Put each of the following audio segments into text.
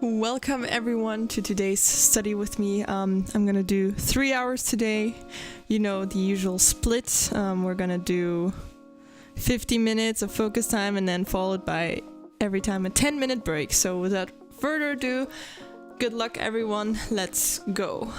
Welcome everyone to today's study with me. I'm gonna do 3 hours today. You know, the usual split. We're gonna do 50 minutes of focus time and then followed by every time a 10-minute break. So without further ado, good luck everyone. Let's go.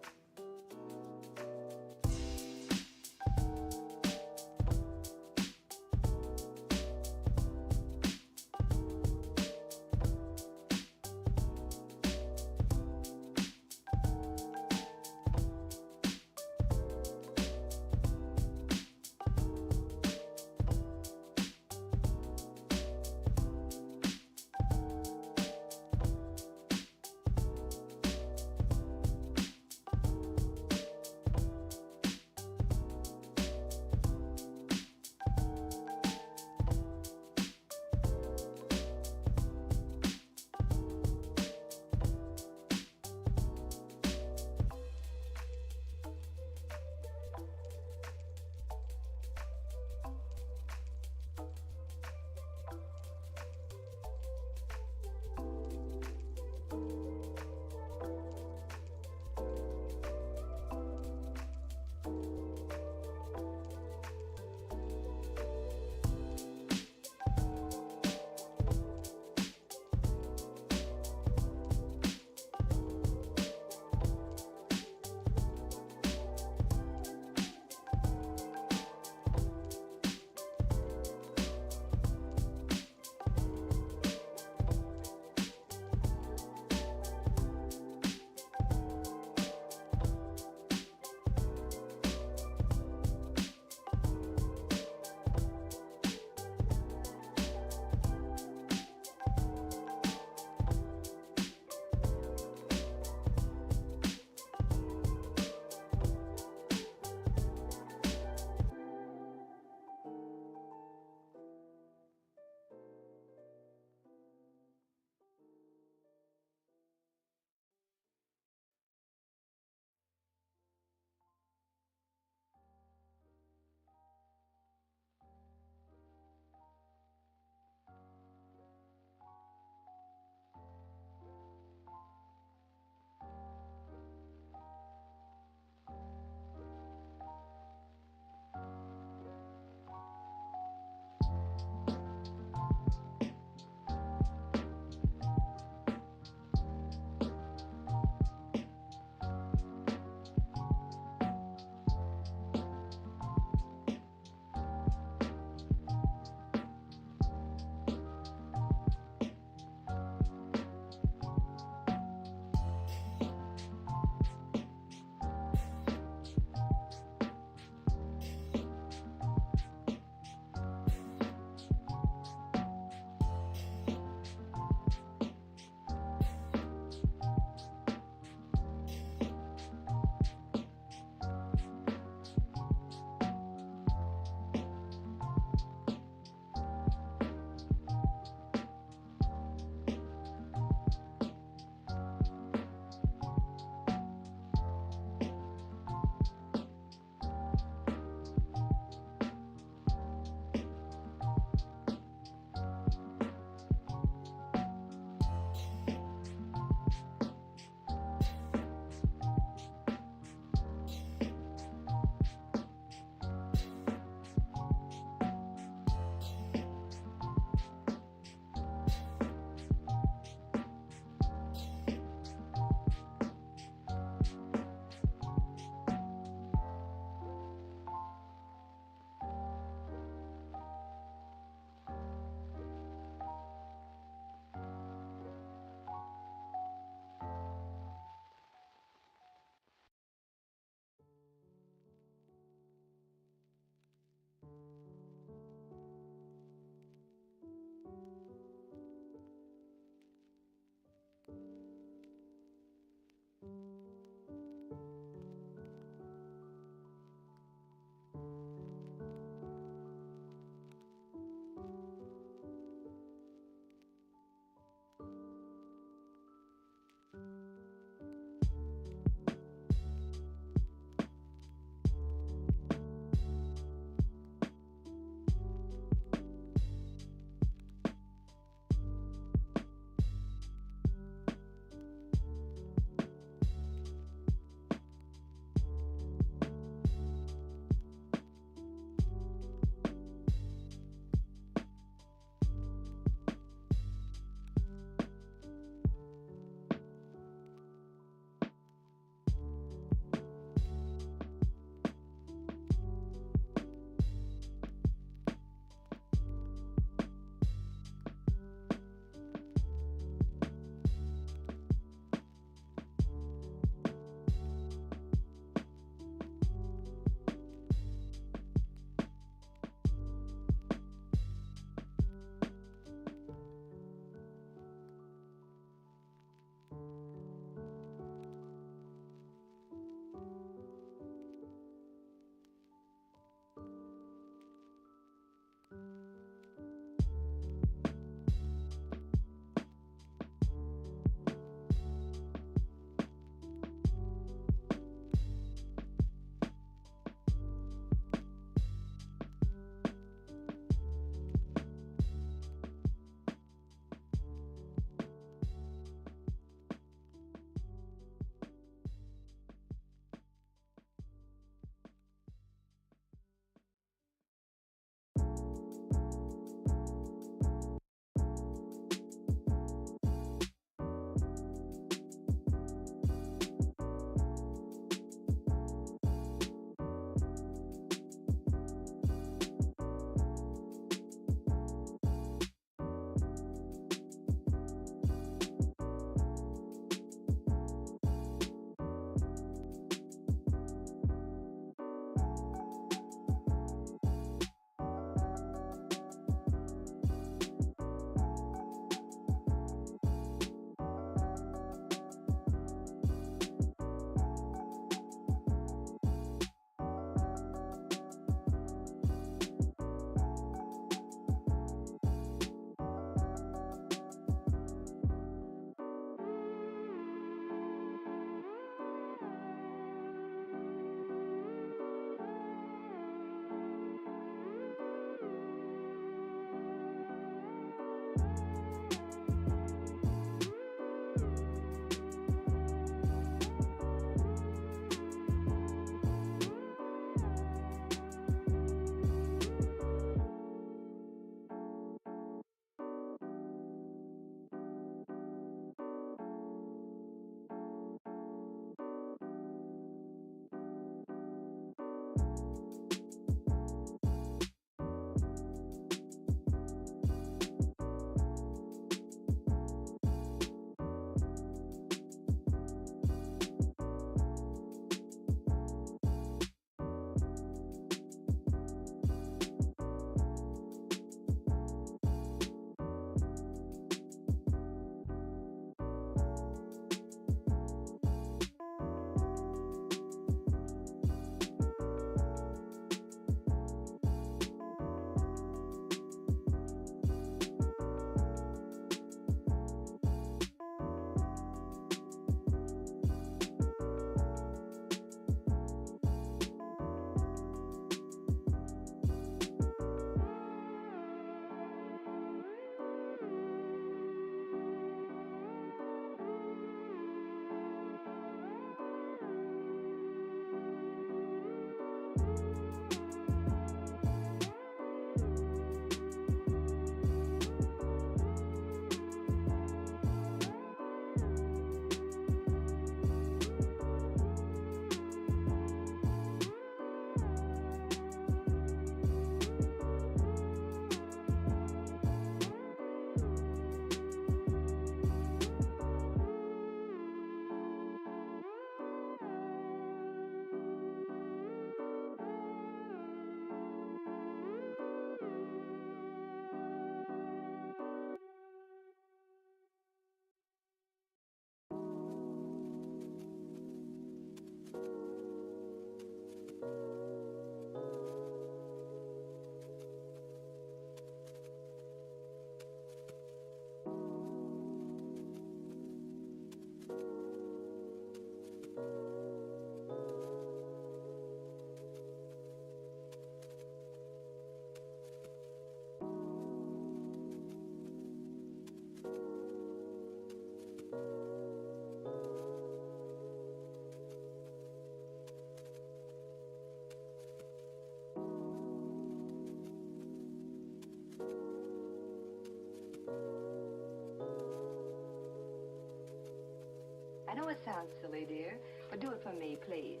know it sounds silly, dear, but do it for me, please.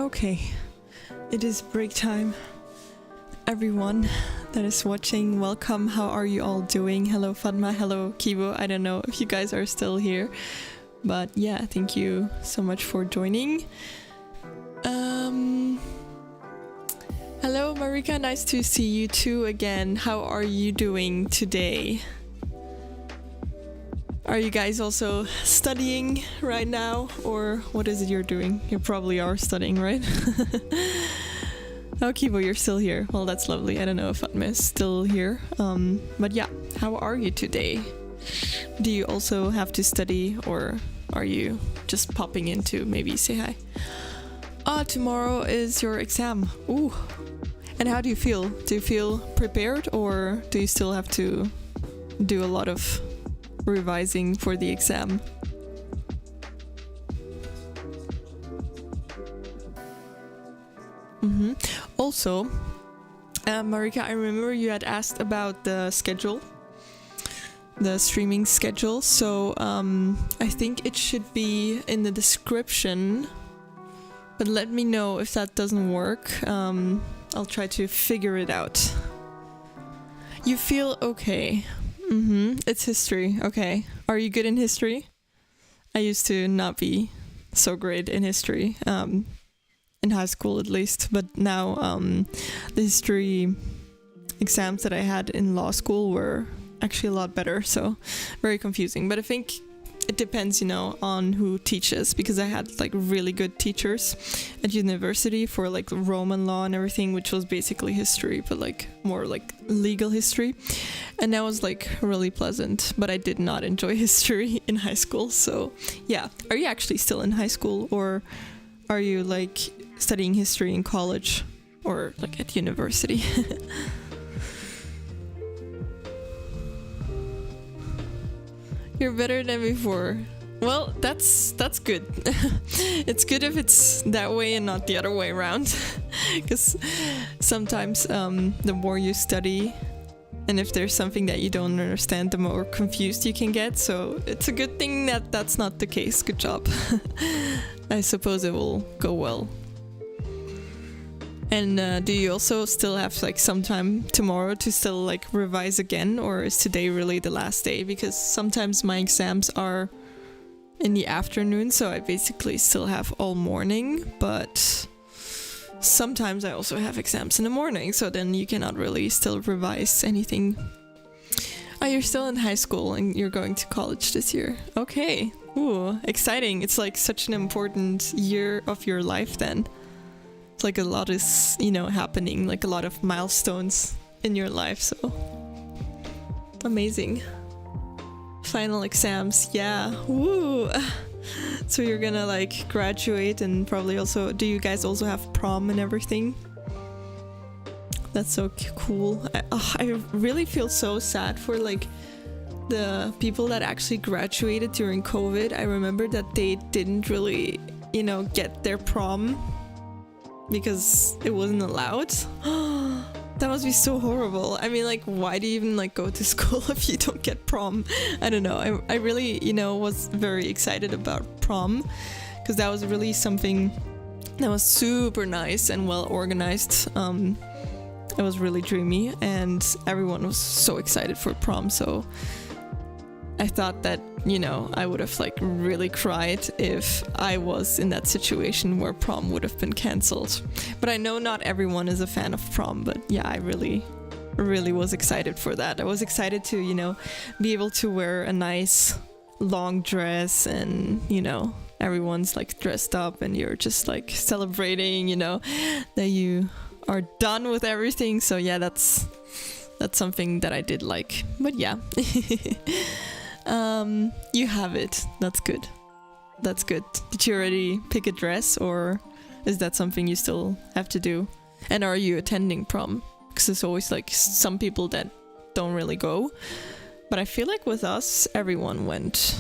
Okay, it is break time. Everyone that is watching, welcome. How are you all doing? Hello Fatma, hello Kibo. I don't know if you guys are still here, but yeah, thank you so much for joining. Hello Marika, nice to see you too again. How are you doing today? Are you guys also studying right now, or what is it you're doing? You probably are studying, right? Oh, Kibo, you're still here. Well, that's lovely. I don't know if Fatma is still here. But yeah, how are you today? Do you also have to study, or are you just popping in to maybe say hi? Tomorrow is your exam. Ooh. And how do you feel? Do you feel prepared, or do you still have to do a lot of revising for the exam? Also, Marika, I remember you had asked about the schedule, the streaming schedule. So I think it should be in the description, but let me know if that doesn't work. I'll try to figure it out. You feel okay? It's history. Okay. Are you good in history? I used to not be so great in history, in high school at least, but now the history exams that I had in law school were actually a lot better, so very confusing. But I think it depends, on who teaches, because I had like really good teachers at university for like Roman law and everything, which was basically history, but like more like legal history. And that was like really pleasant, but I did not enjoy history in high school. So yeah, are you actually still in high school, or are you like studying history in college or like at university? You're better than before. Well, that's good. It's good if it's that way and not the other way around. Because sometimes the more you study, and if there's something that you don't understand, the more confused you can get. So it's a good thing that that's not the case. Good job. I suppose it will go well. And do you also still have like some time tomorrow to still like revise again, or is today really the last day? Because sometimes my exams are in the afternoon, so I basically still have all morning, but sometimes I also have exams in the morning, so then you cannot really still revise anything. Oh, you're still in high school and you're going to college this year. Okay. Ooh, exciting. It's like such an important year of your life then. Like a lot is, happening, like a lot of milestones in your life, so amazing. Final exams, yeah, woo. So you're gonna like graduate, and probably also, do you guys also have prom and everything? That's so cool. I really feel so sad for like the people that actually graduated during COVID. I remember that they didn't really, get their prom because it wasn't allowed. That must be so horrible. I mean, like, why do you even like go to school if you don't get prom? I don't know. I really, was very excited about prom, because that was really something that was super nice and well organized. It was really dreamy, and everyone was so excited for prom. So I thought that, I would have like really cried if I was in that situation where prom would have been cancelled. But I know not everyone is a fan of prom, but yeah, I really was excited for that. I was excited to, be able to wear a nice long dress, and, everyone's like dressed up and you're just like celebrating, that you are done with everything. So yeah, that's something that I did like. But yeah. You have it. That's good. Did you already pick a dress, or is that something you still have to do? And are you attending prom? Because there's always like some people that don't really go, but I feel like with us everyone went,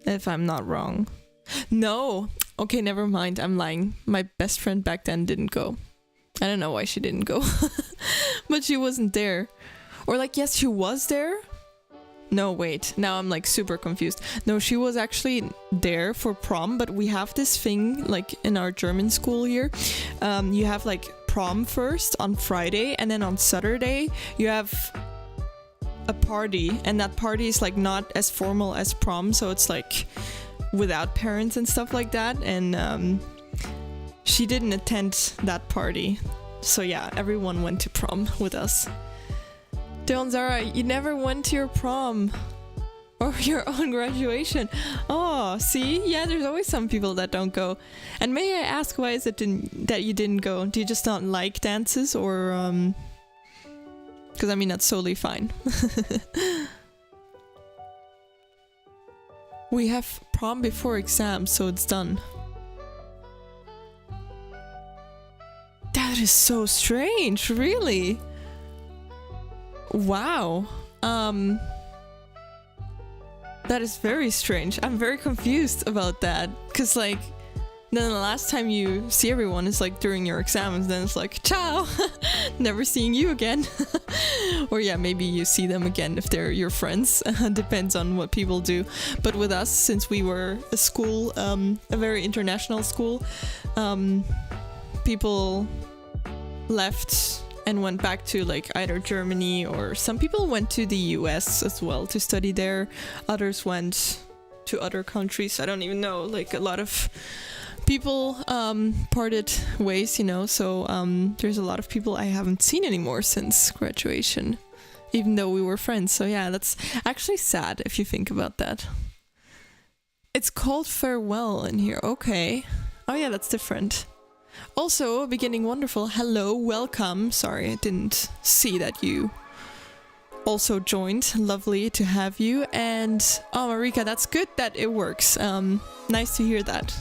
if I'm not wrong. No, okay, never mind, I'm lying. My best friend back then didn't go. I don't know why she didn't go. But she wasn't there. Or like, yes, she was there, No, wait. Now I'm like super confused. No, she was actually there for prom, but we have this thing like in our German school here. You have like prom first on Friday, and then on Saturday you have a party, and that party is like not as formal as prom, so it's like without parents and stuff like that. And she didn't attend that party, so yeah, everyone went to prom with us. Don Zara, you never went to your prom or your own graduation. Oh, see? Yeah, there's always some people that don't go. And may I ask, why is it that you didn't go? Do you just not like dances, or because I mean, that's totally fine. We have prom before exams, so it's done. That is so strange, really. Wow. That is very strange. I'm very confused about that, because like then the last time you see everyone is like during your exams, then it's like ciao, never seeing you again. Or yeah, maybe you see them again if they're your friends. Depends on what people do. But with us, since we were a school, a very international school, people left and went back to like either Germany, or some people went to the US as well to study there. Others went to other countries. I don't even know. Like a lot of people parted ways, you know. So there's a lot of people I haven't seen anymore since graduation, even though we were friends. So yeah, that's actually sad if you think about that. It's called farewell in here. Okay. Oh yeah, that's different. Also, beginning wonderful. Hello, welcome. Sorry, I didn't see that you also joined. Lovely to have you. And oh, Marika, that's good that it works. Nice to hear that.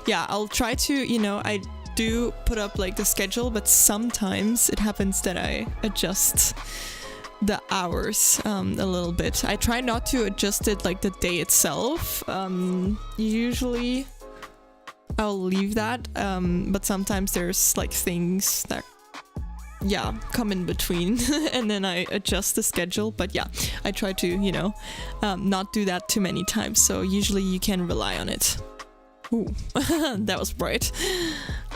Yeah, I'll try to, you know, I do put up like the schedule, but sometimes it happens that I adjust the hours a little bit. I try not to adjust it like the day itself. Usually I'll leave that, but sometimes there's like things that come in between and then I adjust the schedule. But yeah, I try to, you know, not do that too many times, so usually you can rely on it. Ooh, that was bright.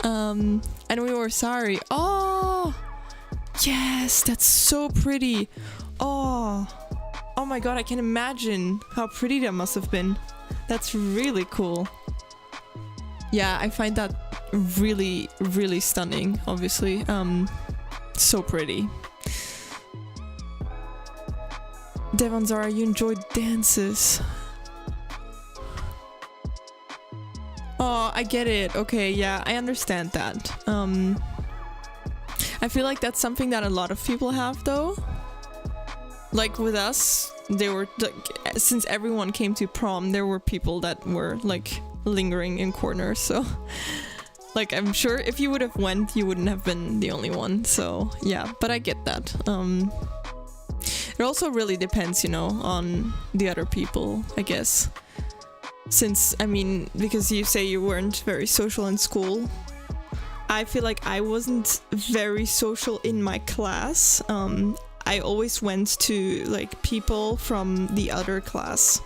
And we were sorry. Oh yes, that's so pretty. Oh my god, I can imagine how pretty that must have been. That's really cool. Yeah, I find that really, really stunning, obviously. So pretty. Devon Zara, you enjoyed dances. Oh, I get it. Okay, yeah, I understand that. I feel like that's something that a lot of people have, though. Like with us, they were like, since everyone came to prom, there were people that were like lingering in corners, so like I'm sure if you would have went, you wouldn't have been the only one. So yeah, but I get that. It also really depends, you know, on the other people, I guess. Since, I mean, because you say you weren't very social in school, I feel like I wasn't very social in my class. I always went to like people from the other class.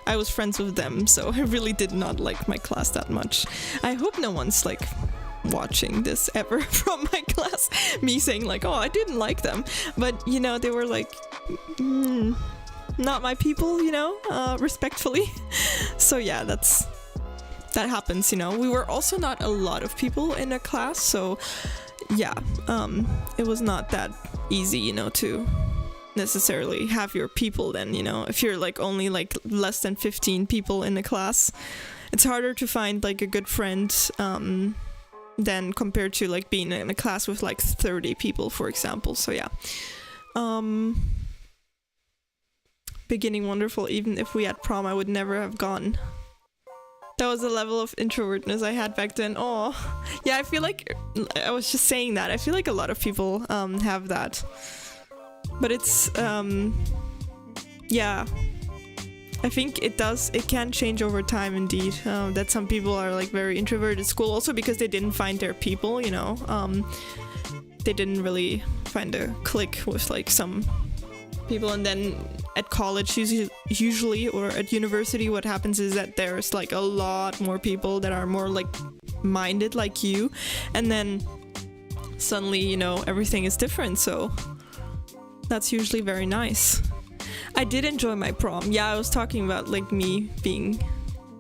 I was friends with them, so I really did not like my class that much. I hope no one's like watching this ever from my class, me saying like, oh, I didn't like them. But, you know, they were like, not my people, you know, respectfully. So yeah, that happens, you know. We were also not a lot of people in a class, so yeah, it was not that easy, you know, to necessarily have your people then, you know. If you're like only like less than 15 people in a class, it's harder to find like a good friend than compared to like being in a class with like 30 people, for example. So yeah, beginning wonderful. Even if we had prom, I would never have gone. That was the level of introvertness I had back then. Oh yeah, I feel like I was just saying that. I feel like a lot of people have that. But it's, yeah, I think it can change over time indeed, that some people are like very introverted at school, also because they didn't find their people, you know, they didn't really find a click with like some people, and then at college usually, or at university, what happens is that there's like a lot more people that are more like minded like you, and then suddenly, you know, everything is different. So that's usually very nice. I did enjoy my prom. Yeah, I was talking about like me being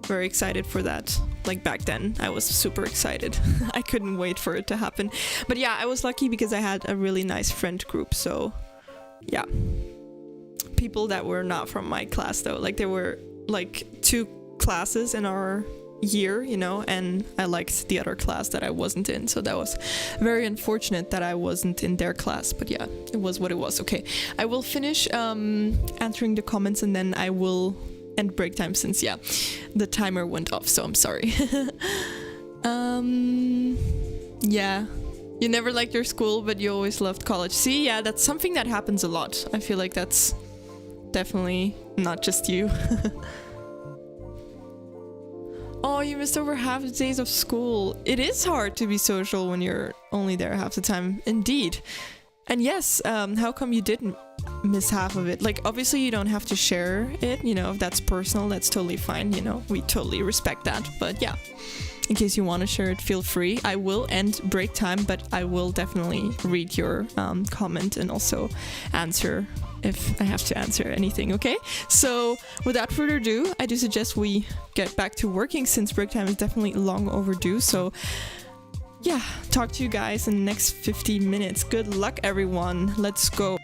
very excited for that. Like back then, I was super excited. I couldn't wait for it to happen. But yeah, I was lucky because I had a really nice friend group. So yeah, people that were not from my class though, like there were like 2 classes in our year, you know, and I liked the other class that I wasn't in, so that was very unfortunate that I wasn't in their class. But yeah, it was what it was. Okay, I will finish answering the comments and then I will end break time, since yeah, the timer went off, so I'm sorry. Yeah, you never liked your school but you always loved college. See, yeah, that's something that happens a lot. I feel like that's definitely not just you. Oh, you missed over half the days of school. It is hard to be social when you're only there half the time. Indeed. And yes, how come you didn't miss half of it? Like, obviously you don't have to share it, you know, if that's personal, that's totally fine, you know, we totally respect that. But yeah, in case you want to share it, feel free. I will end break time, but I will definitely read your comment and also answer if I have to answer anything, okay? So without further ado, I do suggest we get back to working, since break time is definitely long overdue. So yeah, talk to you guys in the next 50 minutes. Good luck, everyone. Let's go.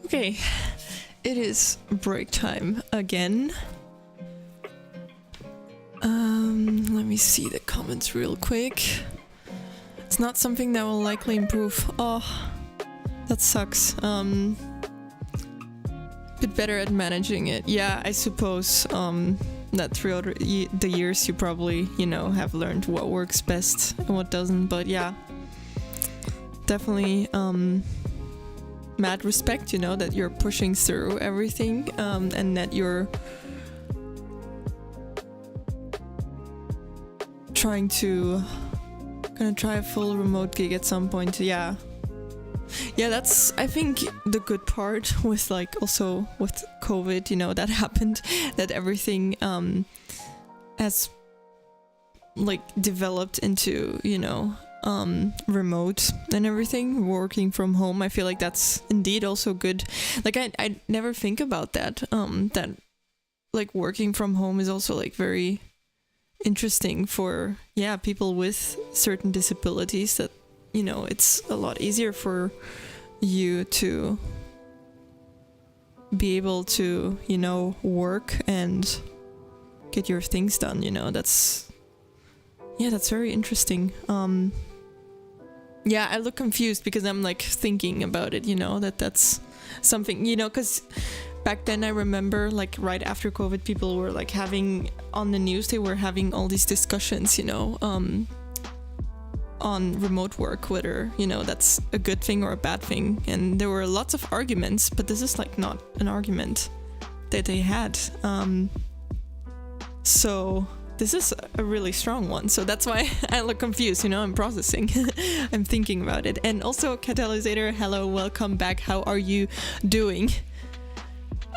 Okay, it is break time again. Let me see the comments real quick. It's not something that will likely improve. Oh, that sucks. Bit better at managing it. Yeah, I suppose that throughout the years you probably, have learned what works best and what doesn't. But yeah, definitely mad respect, that you're pushing through everything and that you're gonna try a full remote gig at some point. Yeah, that's, I think, the good part with also with COVID, that happened, that everything has developed into remote and everything, working from home. I feel like that's indeed also good. I never think about that, that working from home is also very interesting for people with certain disabilities, that it's a lot easier for you to be able to work and get your things done. That's very interesting. I look confused because I'm thinking about it, that's something, because back then I remember right after COVID, people were having on the news, they were having all these discussions, on remote work, whether that's a good thing or a bad thing, and there were lots of arguments, but this is not an argument that they had. So this is a really strong one, so that's why I look confused. I'm processing. I'm thinking about it. And also, Catalysator, hello, welcome back. How are you doing?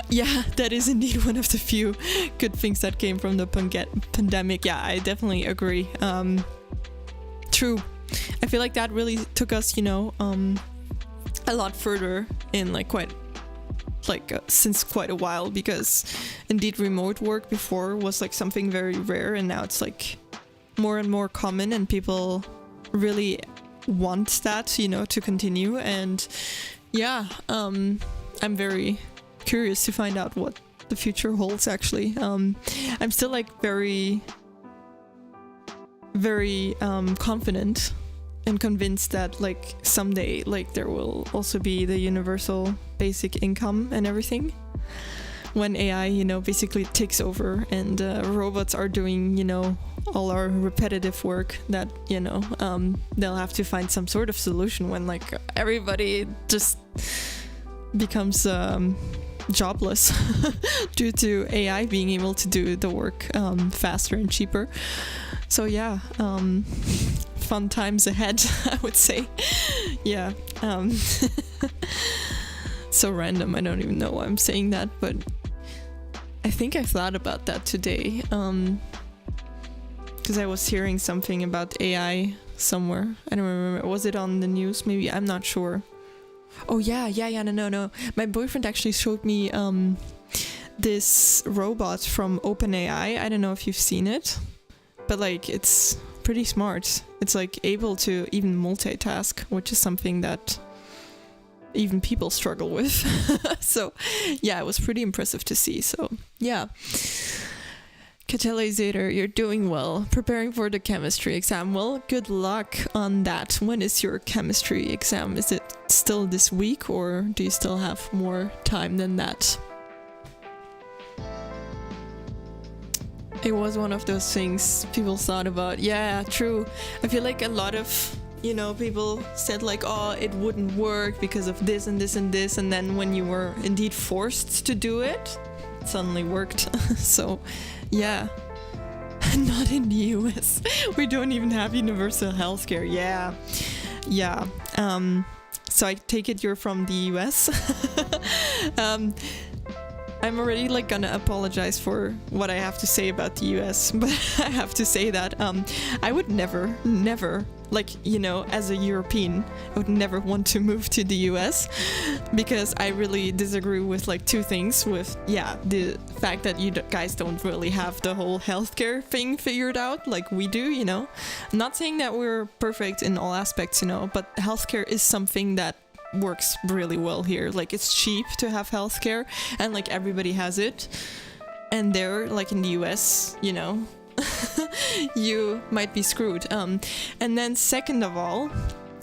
Yeah, that is indeed one of the few good things that came from the pandemic. Yeah, I definitely agree. True. I feel like that really took us, a lot further in since quite a while, because indeed remote work before was something very rare, and now it's more and more common, and people really want that, to continue. And I'm very curious to find out what the future holds, actually. I'm still very confident and convinced that someday there will also be the universal basic income and everything, when AI basically takes over, and robots are doing all our repetitive work, that they'll have to find some sort of solution when everybody just becomes jobless due to AI being able to do the work faster and cheaper. So yeah, fun times ahead, I would say. Yeah. So random, I don't even know why I'm saying that, but I think I thought about that today. Because I was hearing something about AI somewhere. I don't remember. Was it on the news? Maybe. I'm not sure. Oh yeah. No. My boyfriend actually showed me this robot from OpenAI. I don't know if you've seen it, but like it's pretty smart. It's like able to even multitask, which is something that even people struggle with. So yeah, it was pretty impressive to see. So yeah. Catalysator, you're doing well. Preparing for the chemistry exam. Well, good luck on that. When is your chemistry exam? Is it still this week, or do you still have more time than that? It was one of those things people thought about. Yeah, true. I feel like a lot of, people said like, oh, it wouldn't work because of this and this and this. And then when you were indeed forced to do it, it suddenly worked. So yeah. Not in the US. We don't even have universal healthcare. Yeah. So I take it you're from the US. I'm already like gonna apologize for what I have to say about the US, but I have to say that I would never, like, as a European, I would never want to move to the US, because I really disagree with like two things. With the fact that you guys don't really have the whole healthcare thing figured out like we do. I'm not saying that we're perfect in all aspects, but healthcare is something that works really well here. Like, it's cheap to have healthcare, and like everybody has it. And there, like in the US, you might be screwed. And then second of all,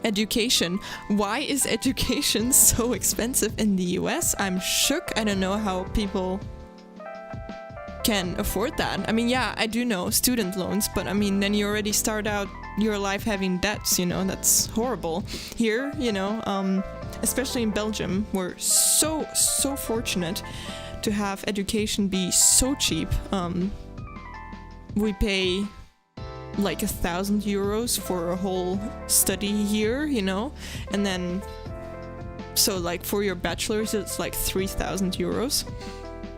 education. Why is education so expensive in the US? I'm shook. I don't know how people can afford that. I mean, yeah, I do know student loans, but I mean, then you already start out your life having debts, that's horrible. Here, especially in Belgium, we're so fortunate to have education be so cheap. We pay like 1,000 euros for a whole study year, and then so like for your bachelor's it's like 3,000 euros.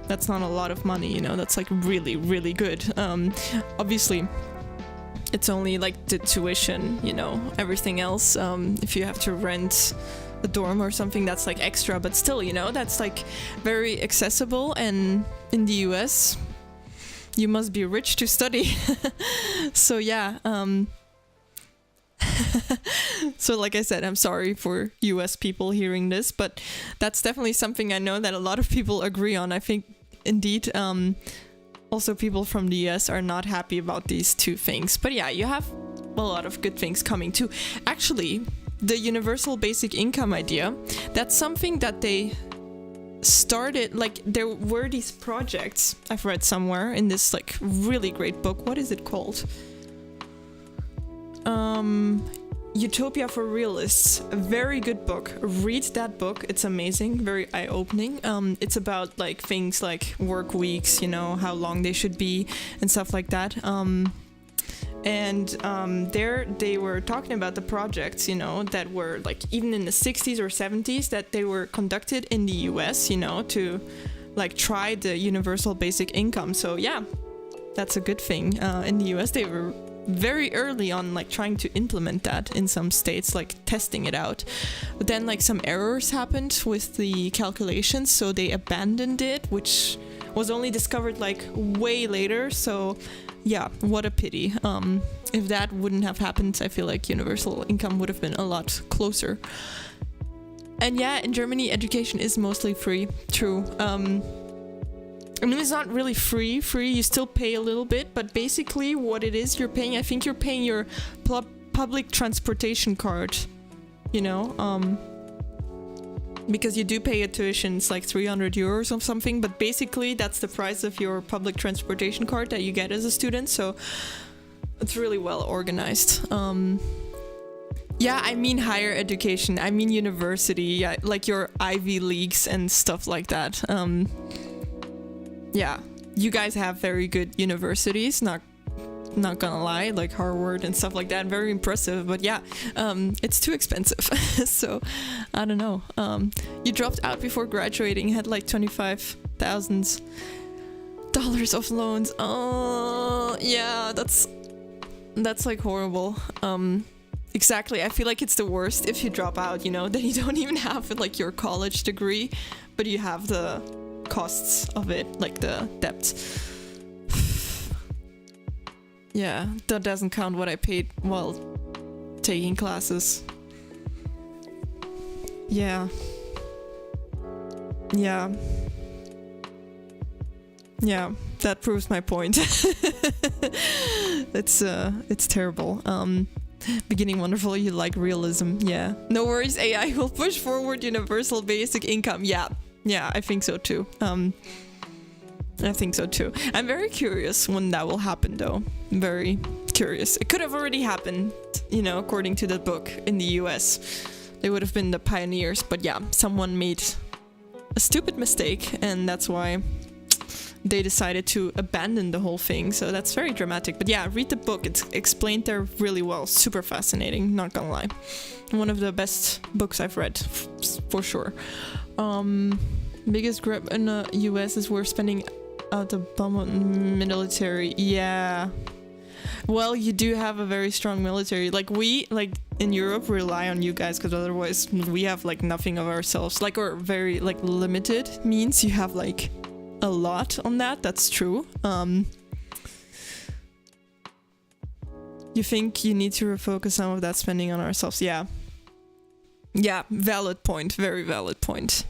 That's not a lot of money, that's like really, really good. Obviously it's only like the tuition, everything else, if you have to rent a dorm or something, that's like extra, but still, that's like very accessible. And in the US you must be rich to study. So yeah, so like I said, I'm sorry for US people hearing this, but that's definitely something I know that a lot of people agree on. I think indeed also people from the US are not happy about these two things. But yeah, you have a lot of good things coming too. Actually, the universal basic income idea, that's something that they started, like there were these projects I've read somewhere in this like really great book. What is it called? Utopia for Realists. A very good book. Read that book. It's amazing. Very eye-opening. It's about like things like work weeks, how long they should be and stuff like that. There they were talking about the projects, that were like even in the 60s or 70s that they were conducted in the US, to like try the universal basic income. So yeah, that's a good thing. In the US they were very early on like trying to implement that in some states, like testing it out. But then like some errors happened with the calculations, so they abandoned it, which was only discovered like way later. So yeah, what a pity. If that wouldn't have happened, I feel like universal income would have been a lot closer. And yeah, in Germany, education is mostly free. True. I mean, it's not really free. You still pay a little bit, but basically what it is you're paying, I think you're paying your public transportation card, because you do pay a tuition. It's like 300 euros or something, but basically that's the price of your public transportation card that you get as a student. So it's really well organized. Yeah, I mean higher education. I mean university, yeah, like your Ivy Leagues and stuff like that. Yeah, you guys have very good universities, not gonna lie, like Harvard and stuff like that, very impressive. But yeah, it's too expensive. So I don't know. You dropped out before graduating, had like $25,000 of loans. Oh yeah, that's like horrible. Exactly. I feel like it's the worst if you drop out, you know, then you don't even have like your college degree, but you have the costs of it, like the debt. Yeah, that doesn't count what I paid while taking classes. Yeah. Yeah. Yeah, that proves my point. It's terrible. Beginning wonderful, you like realism. Yeah. No worries, AI will push forward universal basic income. Yeah, I think so too. I think so too. I'm very curious when that will happen though. Very curious. It could have already happened, you know, according to the book in the US. They would have been the pioneers, but yeah, someone made a stupid mistake and that's why they decided to abandon the whole thing. So that's very dramatic. But yeah, read the book. It's explained there really well. Super fascinating, not gonna lie. One of the best books I've read, for sure. Biggest grip in the US is we're spending out the military. Yeah. Well, you do have a very strong military. Like we, like in Europe, rely on you guys because otherwise we have like nothing of ourselves. Like, or very like limited means. You have like a lot on that. That's true. You think you need to refocus some of that spending on ourselves? Yeah. Yeah, valid point. Very valid point.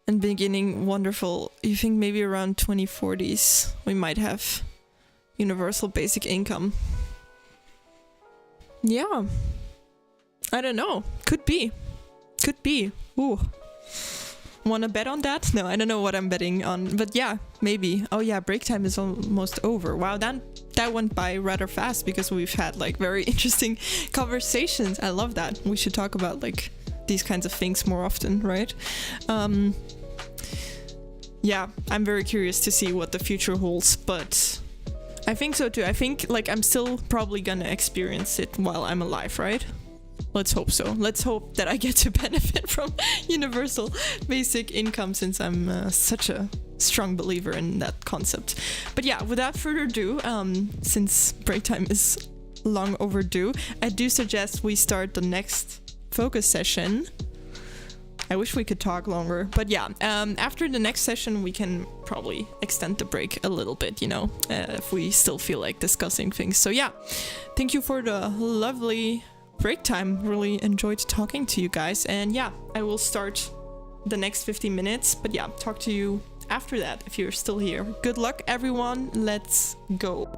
And beginning wonderful. You think maybe around 2040s we might have universal basic income? Yeah. I don't know. Could be. Could be. Ooh. Wanna bet on that? No, I don't know what I'm betting on. But yeah, maybe. Oh yeah, break time is almost over. Wow, that went by rather fast because we've had like very interesting conversations. I love that. We should talk about like these kinds of things more often, right? Yeah, I'm very curious to see what the future holds, but I think so too. I think like I'm still probably gonna experience it while I'm alive, right? Let's hope so. Let's hope that I get to benefit from universal basic income since I'm such a strong believer in that concept. But yeah, without further ado, since break time is long overdue, I do suggest we start the next focus session. I wish we could talk longer, but yeah, after the next session we can probably extend the break a little bit, you know, if we still feel like discussing things. So yeah, thank you for the lovely break time. Really enjoyed talking to you guys, and yeah, I will start the next 15 minutes, but yeah, talk to you after that if you're still here. Good luck everyone, let's go.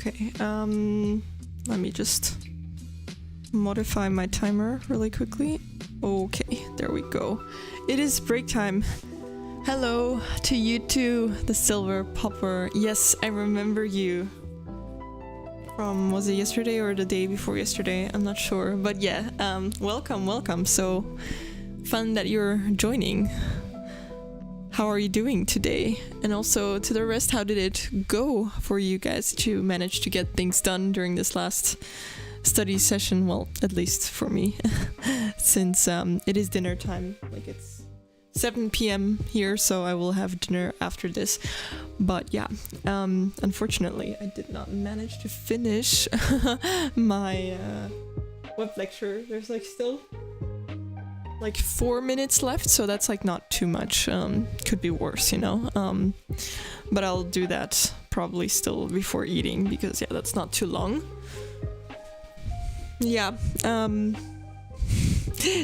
Okay, let me just modify my timer really quickly. Okay, there we go. It is break time. Hello to you too, the Silver Popper. Yes, I remember you. From, was it yesterday or the day before yesterday? I'm not sure, but yeah, welcome. So fun that you're joining. How are you doing today? And also to the rest, how did it go for you guys to manage to get things done during this last study session? Well, at least for me, since it is dinner time. Like it's 7 p.m. here, so I will have dinner after this. But yeah, unfortunately, I did not manage to finish my web lecture. There's like still like 4 minutes left, so that's like not too much. Could be worse, you know. But I'll do that probably still before eating, because yeah, that's not too long. Yeah,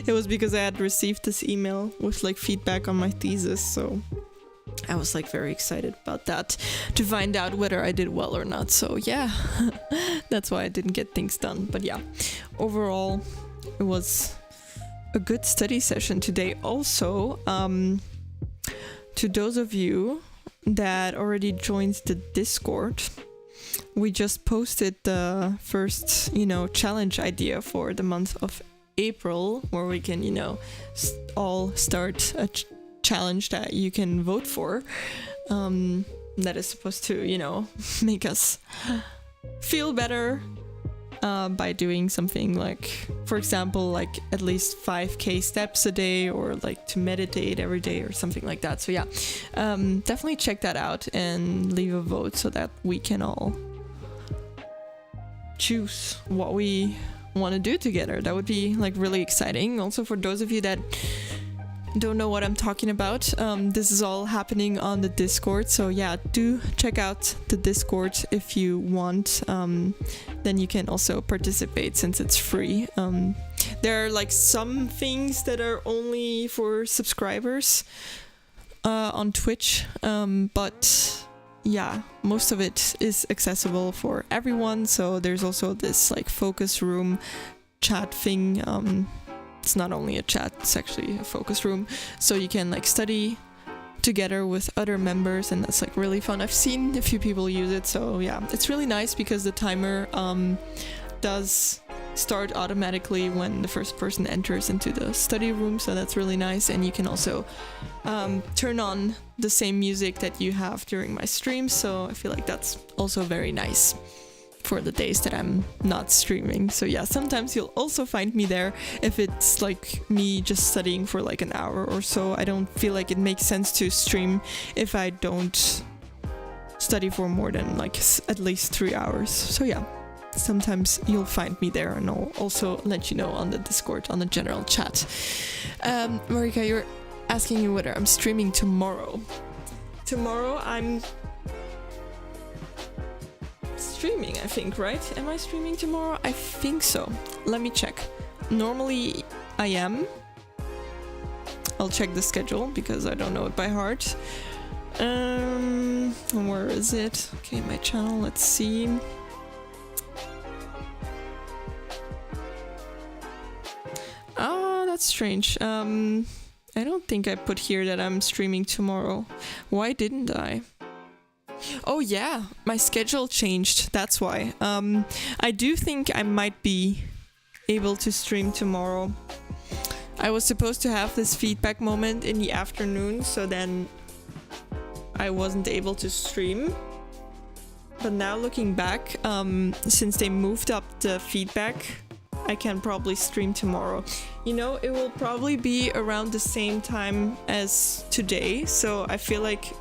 it was because I had received this email with like feedback on my thesis, so I was like very excited about that, to find out whether I did well or not. So yeah, that's why I didn't get things done. But yeah, overall it was a good study session today. Also, to those of you that already joined the Discord, we just posted the first, challenge idea for the month of April, where we can, all start a challenge that you can vote for, that is supposed to, make us feel better, by doing something like, for example, like at least 5k steps a day, or like to meditate every day or something like that. So yeah, definitely check that out and leave a vote so that we can all choose what we want to do together. That would be like really exciting. Also, for those of you that don't know what I'm talking about, this is all happening on the Discord, so yeah, do check out the Discord if you want. Then you can also participate since it's free. There are like some things that are only for subscribers on Twitch, but yeah, most of it is accessible for everyone. So there's also this like focus room chat thing. It's not only a chat, it's actually a focus room, so you can like study together with other members, and that's like really fun. I've seen a few people use it, so yeah, it's really nice because the timer does start automatically when the first person enters into the study room, so that's really nice. And you can also turn on the same music that you have during my stream, so I feel like that's also very nice for the days that I'm not streaming. So yeah, sometimes you'll also find me there if it's like me just studying for like an hour or so. I don't feel like it makes sense to stream if I don't study for more than like at least 3 hours. So yeah, sometimes you'll find me there, and I'll also let you know on the Discord, on the general chat. Marika, you're asking me whether I'm streaming tomorrow. Tomorrow I'm streaming, I think, right? Am I streaming tomorrow? I think so. Let me check. Normally I am. I'll check the schedule because I don't know it by heart. Where is it? Okay, my channel, let's see. Oh, that's strange. I don't think I put here that I'm streaming tomorrow. Why didn't I? Oh yeah, my schedule changed, that's why. I do think I might be able to stream tomorrow. I was supposed to have this feedback moment in the afternoon, so then I wasn't able to stream. But now looking back, since they moved up the feedback, I can probably stream tomorrow. It will probably be around the same time as today, so I feel like,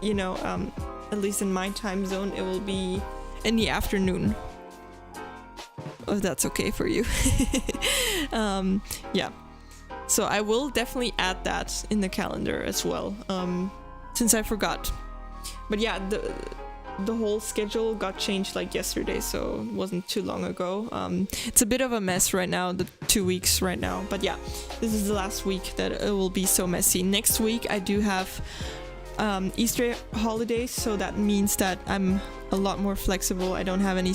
at least in my time zone, it will be in the afternoon. If that's okay for you. Yeah. So I will definitely add that in the calendar as well, since I forgot. But yeah, the whole schedule got changed like yesterday, so it wasn't too long ago. It's a bit of a mess right now, the 2 weeks right now. But yeah, this is the last week that it will be so messy. Next week I do have Easter holidays, so that means that I'm a lot more flexible. I don't have any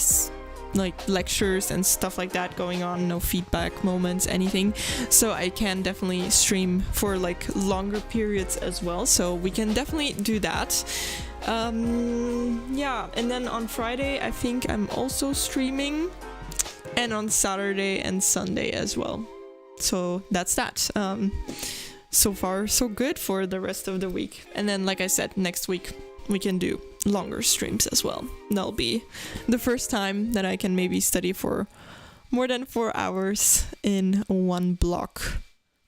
like lectures and stuff like that going on, no feedback moments, anything. So I can definitely stream for like longer periods as well. So we can definitely do that. Yeah, and then on Friday I think I'm also streaming, and on Saturday and Sunday as well. So that's that. So far so good for the rest of the week. And then, like I said, next week we can do longer streams as well. That'll be the first time that I can maybe study for more than 4 hours in one block.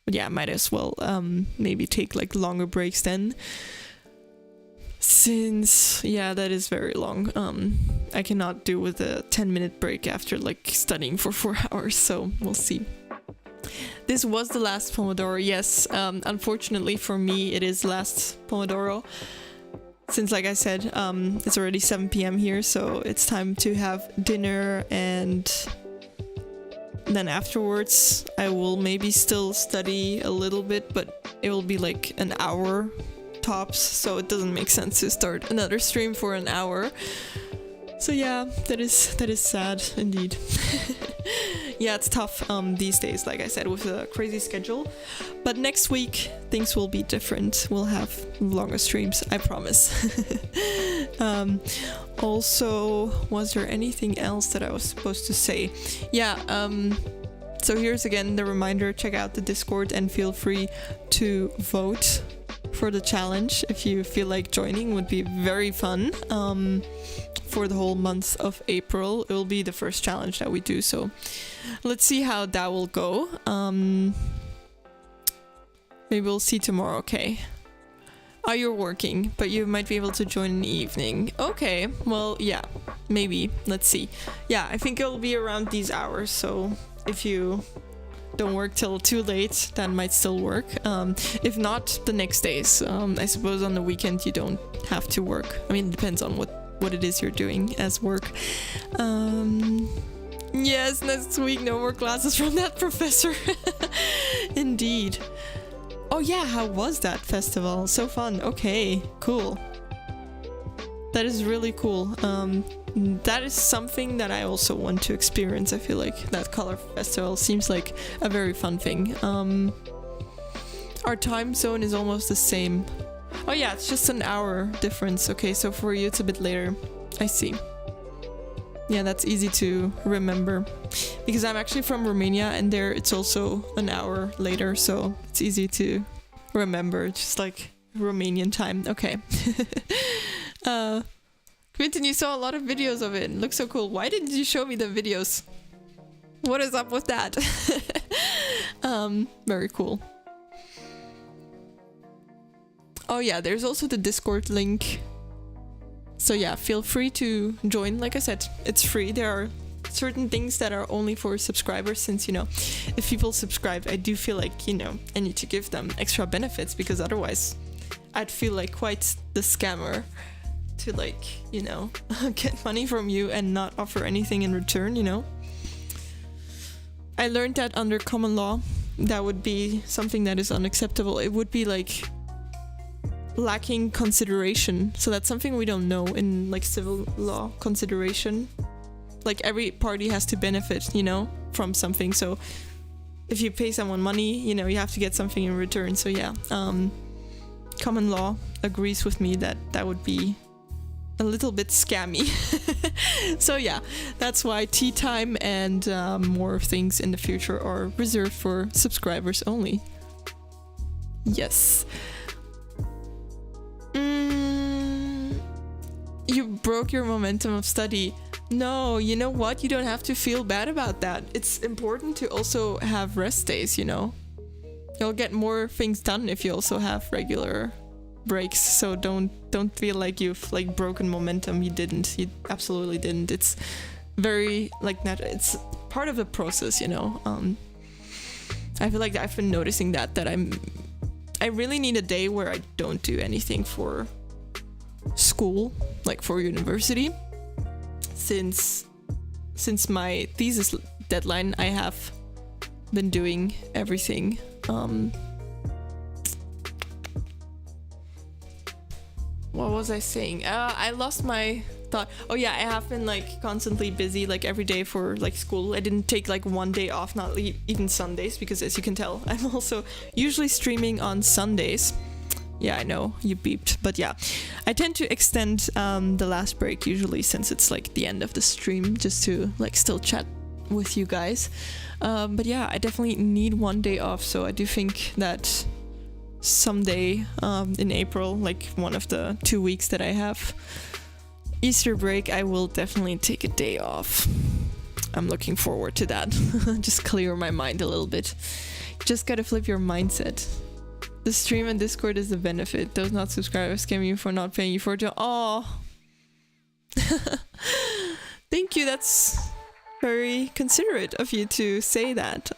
But yeah, I might as well maybe take like longer breaks then, since yeah, that is very long. I cannot do with a 10-minute break after like studying for 4 hours, so we'll see. This was the last Pomodoro. Yes, unfortunately for me it is last Pomodoro, since like I said, it's already 7 p.m. here, so it's time to have dinner, and then afterwards I will maybe still study a little bit, but it will be like an hour tops, so it doesn't make sense to start another stream for an hour. So yeah, that is sad indeed. Yeah, it's tough these days, like I said, with a crazy schedule. But next week things will be different. We'll have longer streams, I promise. Also, was there anything else that I was supposed to say? Yeah, so here's again the reminder, check out the Discord and feel free to vote for the challenge if you feel like joining. Would be very fun. For the whole month of April, it will be the first challenge that we do, so let's see how that will go. Maybe we'll see tomorrow. Okay. Oh, you're working, but you might be able to join in the evening. Okay, well, yeah, maybe. Let's see. Yeah, I think it'll be around these hours, so if you don't work till too late, that might still work. If not, the next days. I suppose on the weekend you don't have to work. I mean, it depends on what it is you're doing as work. Yes, next week no more classes from that professor. Indeed. Oh yeah, how was that festival? So fun. Okay, cool. That is really cool. That is something that I also want to experience. I feel like that color festival seems like a very fun thing. Our time zone is almost the same. Oh yeah, it's just an hour difference. Okay, so for you it's a bit later. I see. Yeah, that's easy to remember, because I'm actually from Romania and there it's also an hour later, so it's easy to remember, just like Romanian time. Okay. Quentin, you saw a lot of videos of it. It looks so cool. Why didn't you show me the videos? What is up with that? Very cool. Oh yeah, there's also the Discord link. So yeah, feel free to join. Like I said, it's free. There are certain things that are only for subscribers, since, you know, if people subscribe, I do feel like, you know, I need to give them extra benefits, because otherwise I'd feel like quite the scammer to, like, you know, get money from you and not offer anything in return, you know. I learned that under common law, that would be something that is unacceptable. It would be like lacking consideration. So that's something we don't know in like civil law. Consideration, like every party has to benefit, you know, from something. So if you pay someone money, you know, you have to get something in return. So yeah, common law agrees with me that that would be a little bit scammy. So yeah, that's why tea time and more things in the future are reserved for subscribers only. Yes. You broke your momentum of study. No, you know what? You don't have to feel bad about that. It's important to also have rest days, you know? You'll get more things done if you also have regular breaks. So don't feel like you've like broken momentum. You didn't. You absolutely didn't. It's very like it's part of the process, you know? I feel like I've been noticing that I really need a day where I don't do anything for school, like for university. Since my thesis deadline, I have been doing everything. What was I saying? I lost my thought. Oh yeah, I have been like constantly busy like every day for like school. I didn't take like one day off, not even Sundays, because as you can tell, I'm also usually streaming on Sundays. Yeah, I know, you beeped. But yeah, I tend to extend the last break usually, since it's like the end of the stream, just to like still chat with you guys. But yeah, I definitely need one day off, so I do think that someday in April, like one of the 2 weeks that I have Easter break, I will definitely take a day off. I'm looking forward to that. Just clear my mind a little bit. Just gotta flip your mindset. The stream and Discord is the benefit. Those not subscribers scam you for not paying you for it. Oh, thank you. That's very considerate of you to say that.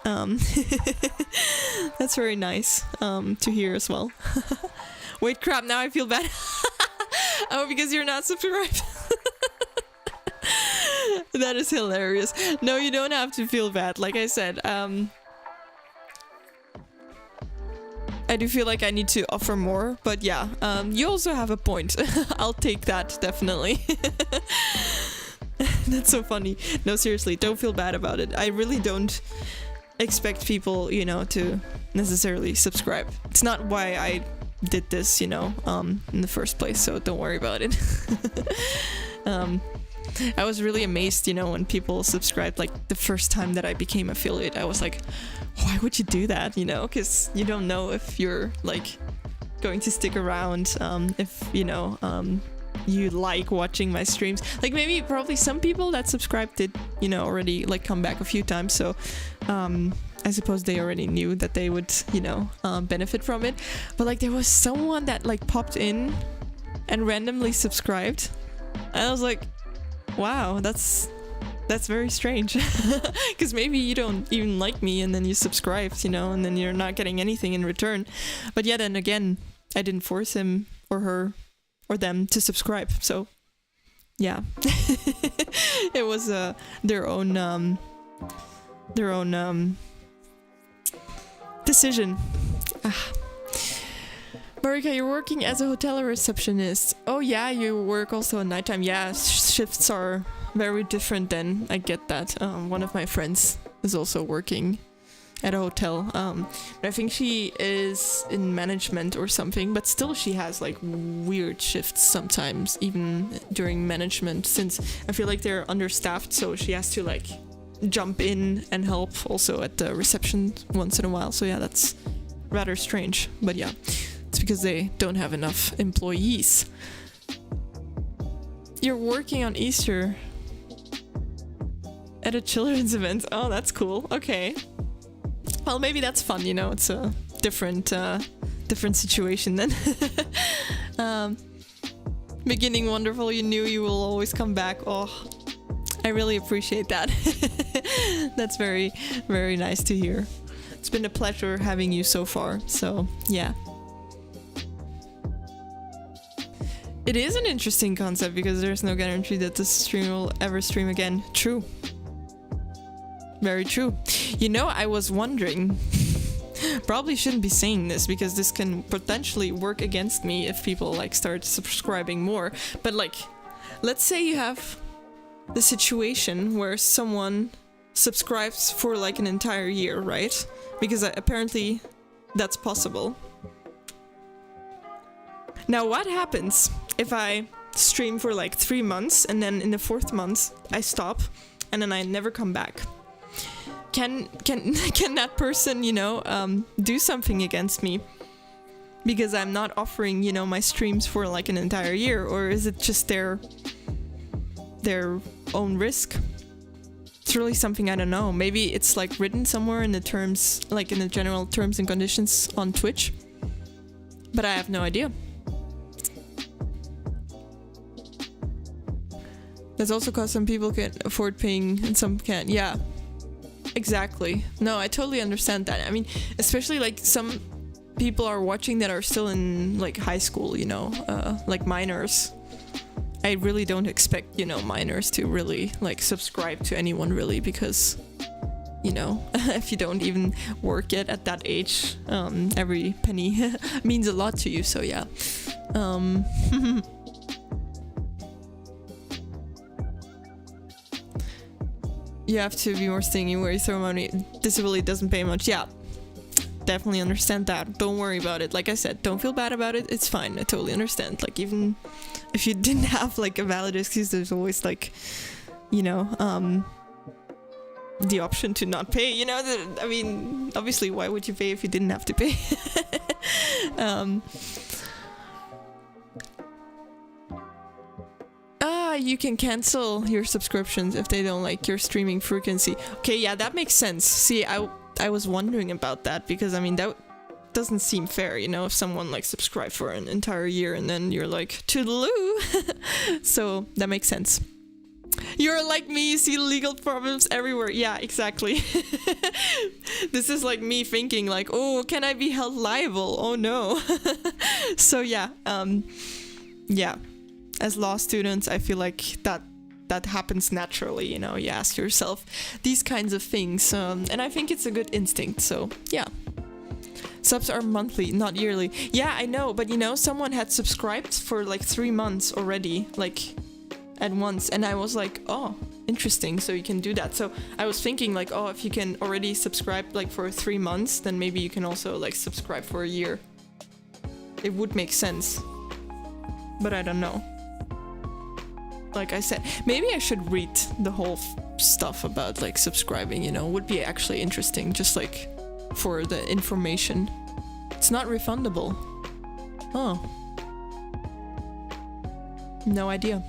That's very nice to hear as well. Wait, crap, now I feel bad. Oh, because you're not subscribed. That is hilarious. No, you don't have to feel bad. Like I said, I do feel like I need to offer more, but yeah, you also have a point. I'll take that, definitely. That's so funny. No, seriously, don't feel bad about it. I really don't expect people, you know, to necessarily subscribe. It's not why I did this, you know, in the first place, so don't worry about it. I was really amazed, you know, when people subscribed, like the first time that I became affiliate. I was like, why would you do that, you know? Because you don't know if you're like going to stick around, if, you know, you like watching my streams. Like maybe probably some people that subscribed did, you know, already like come back a few times, so I suppose they already knew that they would, you know, benefit from it. But like there was someone that like popped in and randomly subscribed, and I was like, wow, that's very strange. Because maybe you don't even like me and then you subscribed, you know, and then you're not getting anything in return. But yeah, then again, I didn't force him or her or them to subscribe, so yeah. It was their own decision. Marika, you're working as a hotel receptionist. Oh yeah, you work also at nighttime. Yeah, shifts are very different then. I get that. One of my friends is also working at a hotel. But I think she is in management or something, but still she has like weird shifts sometimes, even during management, since I feel like they're understaffed, so she has to like jump in and help also at the reception once in a while. So yeah, that's rather strange, but yeah, it's because they don't have enough employees. You're working on Easter at a children's event. Oh, that's cool. Okay. Well, maybe that's fun, you know, it's a different situation then. Beginning wonderful, you knew you will always come back. Oh, I really appreciate that. That's very, very nice to hear. It's been a pleasure having you so far, so yeah. It is an interesting concept because there's no guarantee that the stream will ever stream again. True. Very true. You know, I was wondering, probably shouldn't be saying this because this can potentially work against me if people like start subscribing more. But like, let's say you have the situation where someone subscribes for like an entire year, right? Because apparently that's possible. Now, what happens if I stream for like 3 months and then in the 4th month I stop and then I never come back? Can that person, you know, do something against me because I'm not offering, you know, my streams for like an entire year, or is it just their own risk? It's really something I don't know. Maybe it's like written somewhere in the terms, like in the general terms and conditions on Twitch, but I have no idea. That's also because some people can afford paying and some can't. Yeah. Exactly. No, I totally understand that. I mean, especially like some people are watching that are still in like high school, you know, like minors. I really don't expect, you know, minors to really like subscribe to anyone really, because, you know, if you don't even work yet at that age, every penny means a lot to you. So yeah. you have to be more stingy where you throw money. Disability doesn't pay much. Yeah, definitely understand that. Don't worry about it. Like I said, don't feel bad about it. It's fine. I totally understand. Like, even if you didn't have like a valid excuse, there's always like, you know, the option to not pay. You know, I mean, obviously, why would you pay if you didn't have to pay? You can cancel your subscriptions if they don't like your streaming frequency. Okay, yeah, that makes sense. See, I was wondering about that because I mean that doesn't seem fair, you know, if someone like subscribed for an entire year and then you're like toodaloo. So that makes sense. You're like me, you see legal problems everywhere. Yeah, exactly. This is like me thinking like, oh, can I be held liable? Oh no. So yeah, yeah. As law students, I feel like that happens naturally, you know, you ask yourself these kinds of things, and I think it's a good instinct, so yeah. Subs are monthly, not yearly. Yeah, I know, but you know, someone had subscribed for like 3 months already, like at once, and I was like, oh, interesting, so you can do that. So I was thinking like, oh, if you can already subscribe like for 3 months, then maybe you can also like subscribe for a year. It would make sense, but I don't know. Like I said, maybe I should read the whole stuff about like subscribing, you know, would be actually interesting, just like for the information. It's not refundable. Oh. No idea.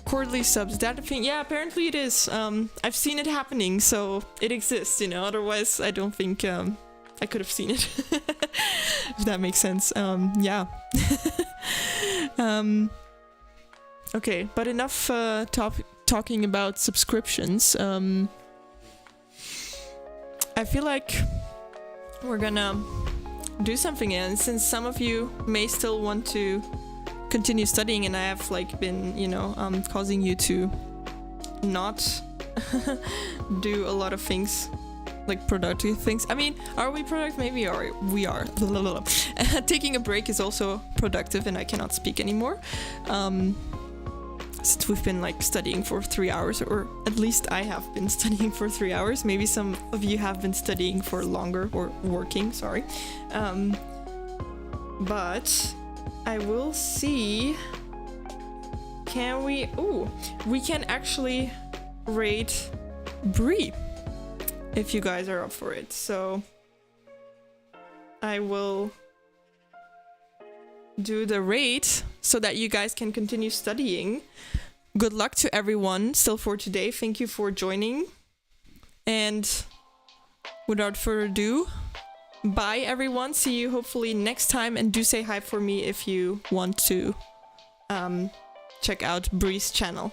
Quarterly subs, that a thing? Yeah, apparently it is. I've seen it happening, so it exists, you know, otherwise I don't think I could have seen it. If that makes sense. Yeah. Okay, but enough talking about subscriptions. I feel like we're gonna do something, and since some of you may still want to continue studying, and I have like been, you know, causing you to not do a lot of things, like productive things. I mean, are we productive? Maybe we are. Taking a break is also productive, and I cannot speak anymore. Since we've been like studying for 3 hours, or at least I have been studying for 3 hours. Maybe some of you have been studying for longer, or working, sorry. But I will see. Can we? Ooh, we can actually rate Brie if you guys are up for it. So I will do the rate so that you guys can continue studying. Good luck to everyone still for today. Thank you for joining. And without further ado, bye everyone. See you hopefully next time, and do say hi for me if you want to check out Brie's channel.